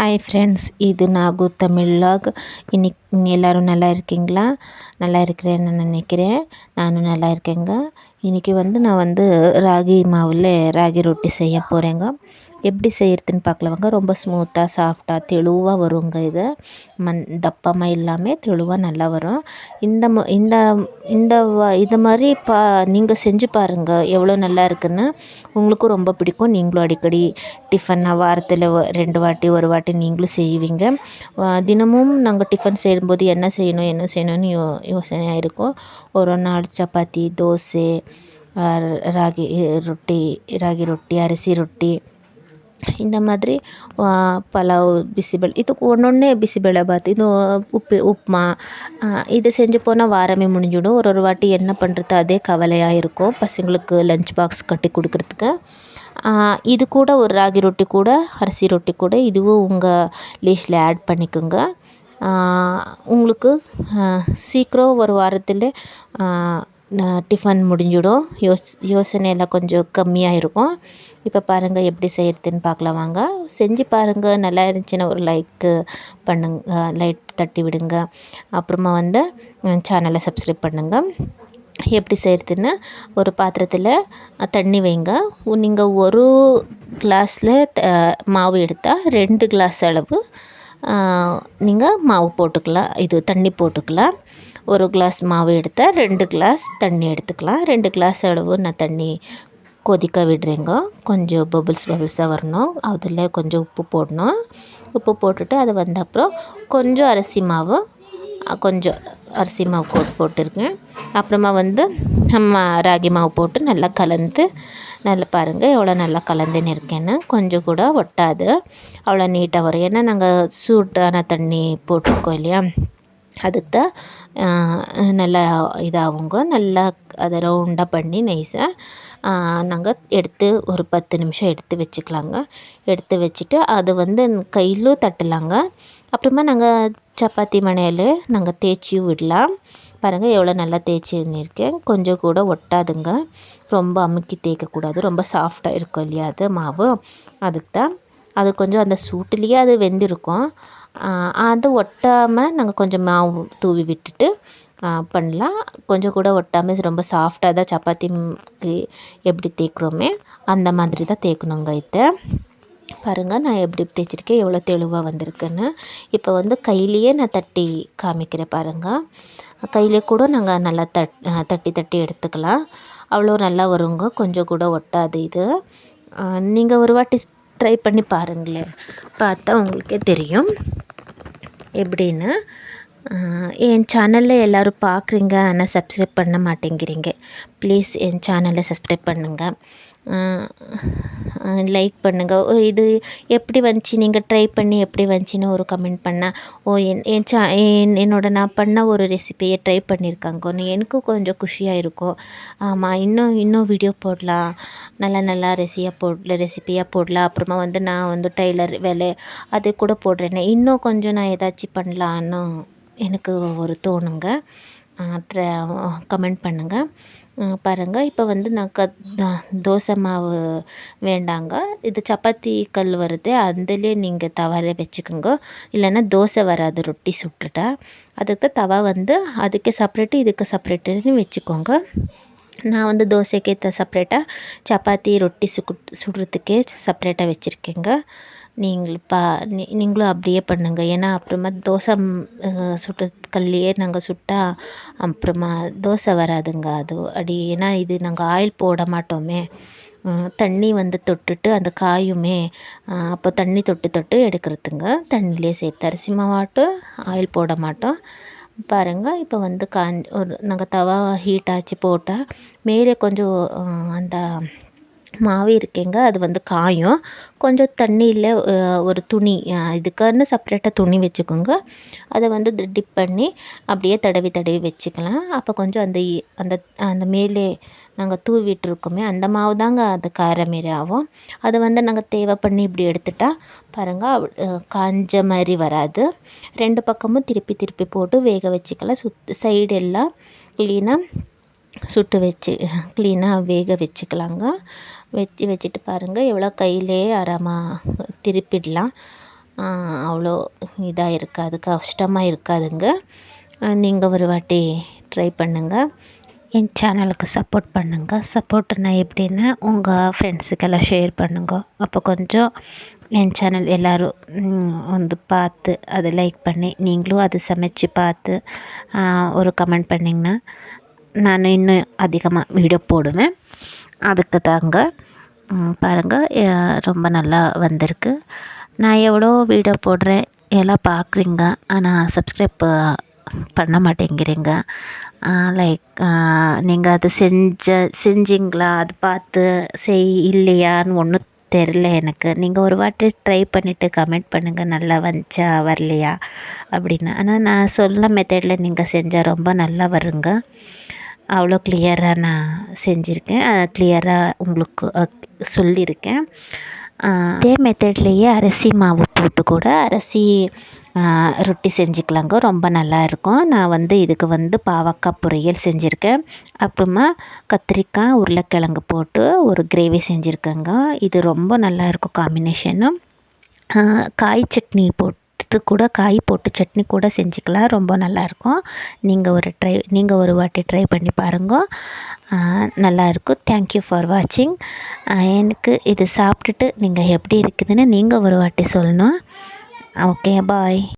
Hi friends, இது Nagu Tamil vlog. இன்னைக்கு எல்லோரும் நல்லா இருக்கீங்களா? நல்லா இருக்கிறேன்னு நினைக்கிறேன். நானும் நல்லா இருக்கேங்க. இன்றைக்கி நான் ராகி மாவில் ராகி ரொட்டி செய்ய போகிறேங்க. எப்படி செய்கிறதுன்னு பார்க்கலாங்க. ரொம்ப ஸ்மூத்தாக சாஃப்டாக தெளிவாக வருங்க. இது தப்பமாக இல்லாமல் தெளிவாக நல்லா வரும். இது மாதிரி நீங்கள் செஞ்சு பாருங்கள், எவ்வளோ நல்லா இருக்குன்னு. உங்களுக்கும் ரொம்ப பிடிக்கும். நீங்களும் அடிக்கடி டிஃபன் வாரத்தில் 2 வாட்டி 1 வாட்டி நீங்களும் செய்வீங்க. தினமும் நாங்கள் டிஃபன் செய்யும்போது என்ன செய்யணும்னு யோசனையாக இருக்கும். ஒரு நாள் சப்பாத்தி, தோசை, ராகி ரொட்டி, அரிசி ரொட்டி, இந்த மாதிரி பலாவ், பிசிபெல், இது ஒன்று பிசிபெலாபாத், இது உப்புமா, இது செஞ்சு போனால் வாரமே முடிஞ்சிடும். ஒரு வாட்டி என்ன பண்ணுறது அதே கவலையாக இருக்கும் பசங்களுக்கு லஞ்ச் பாக்ஸ் கட்டி கொடுக்குறதுக்கு. இது கூட ஒரு ராகி ரொட்டி கூட அரிசி ரொட்டி கூட இதுவும் உங்கள் லிஸ்ட்டில் ஆட் பண்ணிக்கோங்க. உங்களுக்கு சீக்கிரம் ஒரு வாரத்தில் டிஃபன் முடிஞ்சிடும். யோசனையெல்லாம் கொஞ்சம் கம்மியாக இருக்கும். இப்போ பாருங்கள் எப்படி செய்கிறதுன்னு பார்க்கலாம் வாங்க. செஞ்சு பாருங்கள். நல்லா இருந்துச்சுன்னா ஒரு லைக் தட்டி விடுங்க. அப்புறமா சேனலை சப்ஸ்கிரைப் பண்ணுங்கள். எப்படி செய்கிறதுன்னு ஒரு பாத்திரத்தில் தண்ணி வைங்க. நீங்கள் ஒரு கிளாஸில் மாவு எடுத்தால் 2 கிளாஸ் அளவு நீங்கள் மாவு போட்டுக்கலாம். இது தண்ணி போட்டுக்கலாம். ஒரு கிளாஸ் மாவு எடுத்தால் 2 கிளாஸ் தண்ணி எடுத்துக்கலாம். 2 கிளாஸ் அளவு நான் தண்ணி கொதிக்க விடுறேங்க. கொஞ்சம் பபுள்ஸாக வரணும். அதில் கொஞ்சம் உப்பு போடணும். உப்பு போட்டுட்டு அது வந்த அப்புறம் கொஞ்சம் அரிசி மாவு போட்டிருக்கேன். அப்புறமா நம்ம ராகி மாவு போட்டு நல்லா கலந்து, நல்லா பாருங்கள் எவ்வளோ நல்லா கலந்துன்னு இருக்கேன்னு. கொஞ்சம் கூட ஒட்டாது, அவ்வளோ நீட்டாக வரும். ஏன்னா நாங்கள் சூடான தண்ணி போட்டிருக்கோம் இல்லையா, அதுக்கு தான் நல்லா இதாகுங்க. நல்லா அதை ரவுண்டாக பண்ணி நைஸாக நாங்கள் எடுத்து ஒரு 10 நிமிஷம் எடுத்து வச்சுக்கலாங்க. எடுத்து வச்சுட்டு அது கையிலும் தட்டலாங்க. அப்புறமா நாங்கள் சப்பாத்தி மணையில் நாங்கள் தேய்ச்சியும் விடலாம். பாருங்கள் எவ்வளோ நல்லா தேய்ச்சின்னு இருக்கேன். கொஞ்சம் கூட ஒட்டாதுங்க. ரொம்ப அமுக்கி தேய்க்கக்கூடாது. ரொம்ப சாஃப்டாக இருக்கும் இல்லையா அது மாவு, அதுக்கு தான். அது கொஞ்சம் அந்த சூட்டுலேயே அது வெந்திருக்கும். அது ஒட்டாமல் நாங்கள் கொஞ்சம் மாவு தூவி விட்டுட்டு பண்ணலாம். கொஞ்சம் கூட ஒட்டாமல் ரொம்ப சாஃப்டாக தான் சப்பாத்திக்கு எப்படி தேய்க்கிறோமே அந்த மாதிரி தான் தேய்க்கணுங்க. இதை பாருங்கள் நான் எப்படி தேய்ச்சிருக்கேன், எவ்வளோ தெளிவாக வந்திருக்குன்னு. இப்போ கையிலையே நான் தட்டி காமிக்கிறேன் பாருங்கள். கையிலே கூட நாங்கள் நல்லா தட்டி எடுத்துக்கலாம். அவ்வளோ நல்லா வருங்க. கொஞ்சம் கூட ஒட்டாது. இது நீங்கள் ஒரு வாட்டி ட்ரை பண்ணி பாருங்களேன். பார்த்தா உங்களுக்கே தெரியும் எப்படின்னு. என் சேனலில் எல்லோரும் பார்க்குறீங்க, ஆனால் சப்ஸ்கிரைப் பண்ண மாட்டேங்கிறீங்க. ப்ளீஸ் என் சேனலை சப்ஸ்கிரைப் பண்ணுங்கள், லைக் பண்ணுங்கள். இது எப்படி வந்துச்சு, நீங்கள் ட்ரை பண்ணி எப்படி வந்துச்சின்னு ஒரு கமெண்ட் பண்ணால் நான் பண்ண ஒரு ரெசிபியை ட்ரை பண்ணியிருக்காங்க, எனக்கும் கொஞ்சம் குஷியாக இருக்கும். ஆமாம், இன்னும் வீடியோ போடலாம், நல்லா ரெசிபியாக போடலாம். அப்புறமா நான் டெய்லர் வேலை அது கூட போடுறேன்னு இன்னும் கொஞ்சம் நான் ஏதாச்சும் பண்ணலான்னு எனக்கு ஒரு தோணுங்க. கமெண்ட் பண்ணுங்கள். பாருங்கள் இப்போ நான் தோசை மாவு வேண்டாங்க. இது சப்பாத்தி கல் வருது, அதிலே நீங்கள் தவாவில் வச்சுக்கோங்க. இல்லைன்னா தோசை வராது ரொட்டி சுட்டுட்டா. அதுக்கு தவா அதுக்கு செப்ரேட்டு இதுக்கு செப்ரேட்டுன்னு வச்சுக்கோங்க. நான் தோசைக்கு செப்ரேட்டாக, சப்பாத்தி ரொட்டி சுடுறதுக்கே செப்ரேட்டாக வச்சுருக்கேங்க. நீங்களும் அப்படியே பண்ணுங்கள். ஏன்னா அப்புறமா தோசை சுட்டு கல்லையே நாங்கள் சுட்டால் அப்புறமா தோசை வராதுங்க. அது ஏன்னா இது நாங்கள் ஆயில் போட மாட்டோமே, தண்ணி தொட்டுட்டு அந்த காயுமே, அப்போ தண்ணி தொட்டு எடுக்கிறதுங்க. தண்ணியிலே சேர்த்து அரிசி மாவாட்டு ஆயில் போட மாட்டோம். பாருங்கள் இப்போ நாங்கள் தவா ஹீட் ஆச்சு போட்டால் மேலே கொஞ்சம் அந்த மாவு இருக்கேங்க, அது காயும். கொஞ்சம் தண்ணியில் ஒரு துணி, இதுக்குன்னு செப்ரேட்டாக துணி வச்சுக்கோங்க. அதை டிப் பண்ணி அப்படியே தடவி வச்சுக்கலாம். அப்போ கொஞ்சம் அந்த மேலே நாங்கள் தூவிட்டுருக்கோமே அந்த மாவு தாங்க அது கார மாரி ஆகும். அதை நாங்கள் தேவை பண்ணி இப்படி எடுத்துட்டால் பாருங்கள் காஞ்ச மாதிரி வராது. 2 பக்கமும் திருப்பி போட்டு வேக வச்சுக்கலாம். சைடு எல்லாம் க்ளீனாக வேக வச்சுக்கலாங்க. வச்சுட்டு பாருங்கள் எவ்வளோ கையிலே ஆறாமல் திருப்பிடலாம். அவ்வளோ இதாக இருக்காது, கஷ்டமாக இருக்காதுங்க. நீங்கள் ஒரு வாட்டி ட்ரை பண்ணுங்கள். என் சேனலுக்கு சப்போர்ட் பண்ணுங்கள். சப்போர்ட்னா எப்படின்னா, உங்கள் ஃப்ரெண்ட்ஸுக்கெல்லாம் ஷேர் பண்ணுங்க. அப்போ கொஞ்சம் என் சேனல் எல்லோரும் வந்து பார்த்து அதை லைக் பண்ணி நீங்களும் அது சமைச்சு பார்த்து ஒரு கமெண்ட் பண்ணிங்கன்னா நான் இன்னும் அதிகமாக வீடியோ போடுவேன். அதுக்கு தாங்க. பாருங்கள், ரொம்ப நல்லா வந்திருக்கு. நான் எவ்வளோ வீடியோ போடுறேன், எல்லாம் பார்க்குறீங்க, ஆனால் சப்ஸ்கிரைப் பண்ண மாட்டேங்கிறீங்க. லைக் நீங்கள் அது செஞ்சீங்களா, அது பார்த்து இல்லையான்னு ஒன்றும் தெரில எனக்கு. நீங்கள் ஒரு வாட்டி ட்ரை பண்ணிவிட்டு கமெண்ட் பண்ணுங்கள், நல்லா வந்துச்சா வரலையா அப்படின்னு. ஆனால் நான் சொன்ன மெத்தடில் நீங்கள் செஞ்சால் ரொம்ப நல்லா வருங்க. அவ்வளோ கிளியராக நான் செஞ்சுருக்கேன், கிளியராக உங்களுக்கு சொல்லியிருக்கேன். இதே மெத்தட்லேயே அரிசி மாவு போட்டு கூட அரிசி ரொட்டி செஞ்சுக்கலாங்க, ரொம்ப நல்லா இருக்கும். நான் வந்து இதுக்கு வந்து பாவக்காய் பொரியல் செஞ்சுருக்கேன். அப்புறமா கத்திரிக்காய் உருளைக்கிழங்கு போட்டு ஒரு கிரேவி செஞ்சுருக்கேங்க. இது ரொம்ப நல்லாயிருக்கும் காம்பினேஷனு. காய் சட்னி போட்டு கூட, காய் போட்டு சட்னி கூட செஞ்சுக்கலாம், ரொம்ப நல்லாயிருக்கும். நீங்கள் ஒரு வாட்டி ட்ரை பண்ணி பாருங்க, நல்லாயிருக்கும். தேங்க்யூ ஃபார் வாட்சிங். எனக்கு இது சாப்பிட்டுட்டு நீங்கள் எப்படி இருக்குதுன்னு நீங்கள் ஒரு வாட்டி சொல்லணும். ஓகே, பாய்.